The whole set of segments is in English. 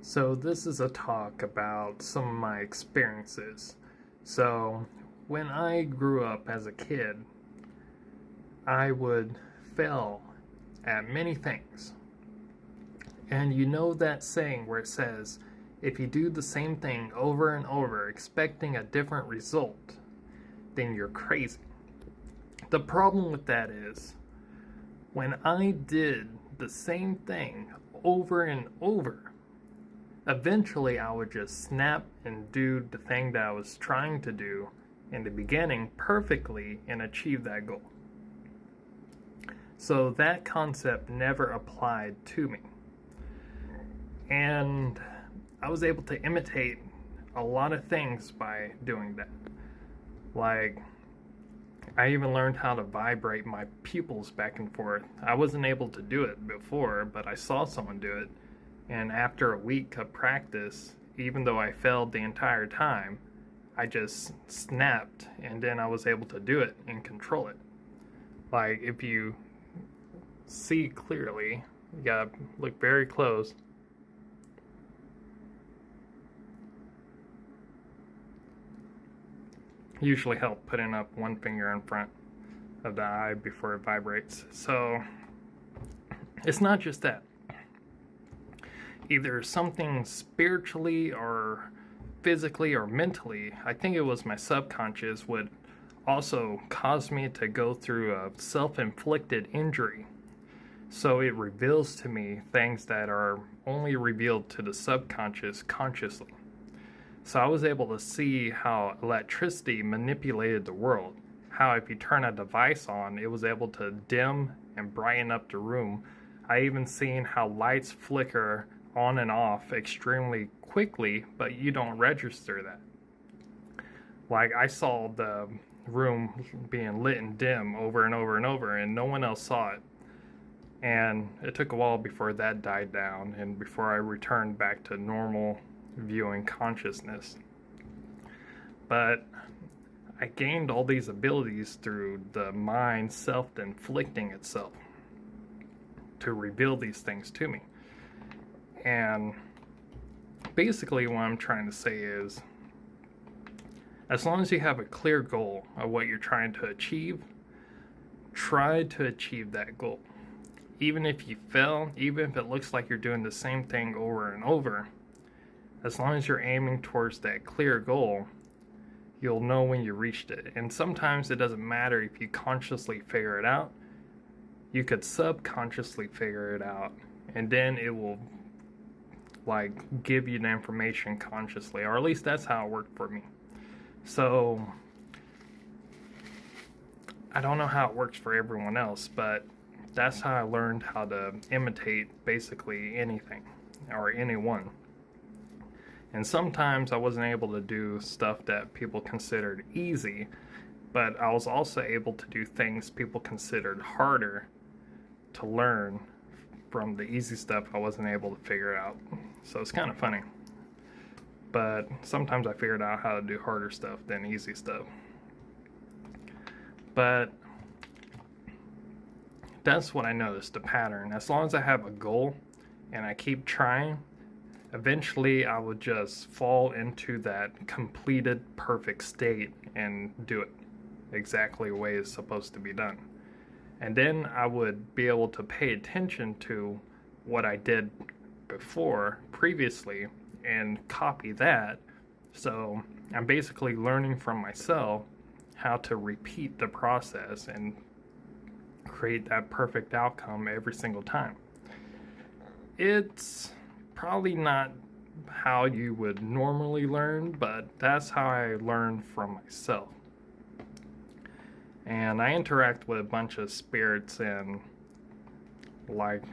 So, this is a talk about some of my experiences. So, when I grew up as a kid, I would fail at many things. And you know that saying where it says, if you do the same thing over and over expecting a different result, then you're crazy. The problem with that is, when I did the same thing over and over, eventually I would just snap and do the thing that I was trying to do in the beginning perfectly and achieve that goal. So that concept never applied to me. And I was able to imitate a lot of things by doing that. Like, I even learned how to vibrate my pupils back and forth. I wasn't able to do it before, but I saw someone do it. And after a week of practice, even though I failed the entire time, I just snapped and then I was able to do it and control it. Like, if you see clearly, you gotta look very close. Usually help putting up one finger in front of the eye before it vibrates. So it's not just that. Either something spiritually or physically or mentally, I think it was my subconscious, would also cause me to go through a self-inflicted injury. So it reveals to me things that are only revealed to the subconscious consciously. So I was able to see how electricity manipulated the world. How if you turn a device on, it was able to dim and brighten up the room. I even seen how lights flicker on and off extremely quickly, but you don't register that. Like, I saw the room being lit and dim over and over and over, and no one else saw it. And it took a while before that died down and before I returned back to normal viewing consciousness. But I gained all these abilities through the mind self-inflicting itself to reveal these things to me. And basically what I'm trying to say is, as long as you have a clear goal of what you're trying to achieve, try to achieve that goal. Even if you fail, even if it looks like you're doing the same thing over and over, as long as you're aiming towards that clear goal, you'll know when you reached it. And sometimes it doesn't matter if you consciously figure it out. You could subconsciously figure it out, and then it will give you the information consciously, or at least that's how it worked for me. So I don't know how it works for everyone else, but that's how I learned how to imitate basically anything or anyone. And sometimes I wasn't able to do stuff that people considered easy, but I was also able to do things people considered harder to learn from the easy stuff I wasn't able to figure out. So it's kind of funny. But sometimes I figured out how to do harder stuff than easy stuff. But that's what I noticed, the pattern. As long as I have a goal and I keep trying, eventually I would just fall into that completed perfect state and do it exactly the way it's supposed to be done. And then I would be able to pay attention to what I did previously and copy that. So I'm basically learning from myself how to repeat the process and create that perfect outcome every single time. It's probably not how you would normally learn, but that's how I learn from myself. And I interact with a bunch of spirits and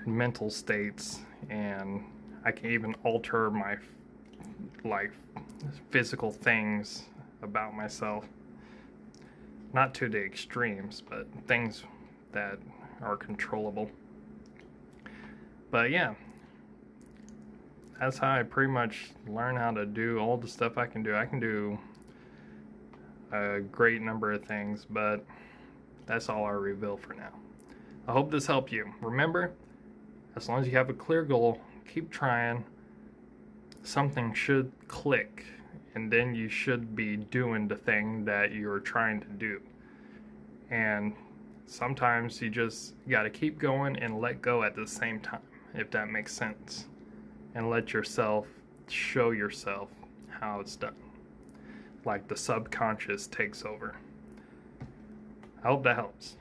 mental states, and I can even alter my physical things about myself. Not to the extremes, but things that are controllable. But yeah, that's how I pretty much learn how to do all the stuff I can do. I can do a great number of things, but that's all I reveal for now. I hope this helped you. Remember, as long as you have a clear goal, keep trying, something should click, and then you should be doing the thing that you're trying to do. And sometimes you just got to keep going and let go at the same time, if that makes sense. And let yourself show yourself how it's done. Like the subconscious takes over. I hope that helps.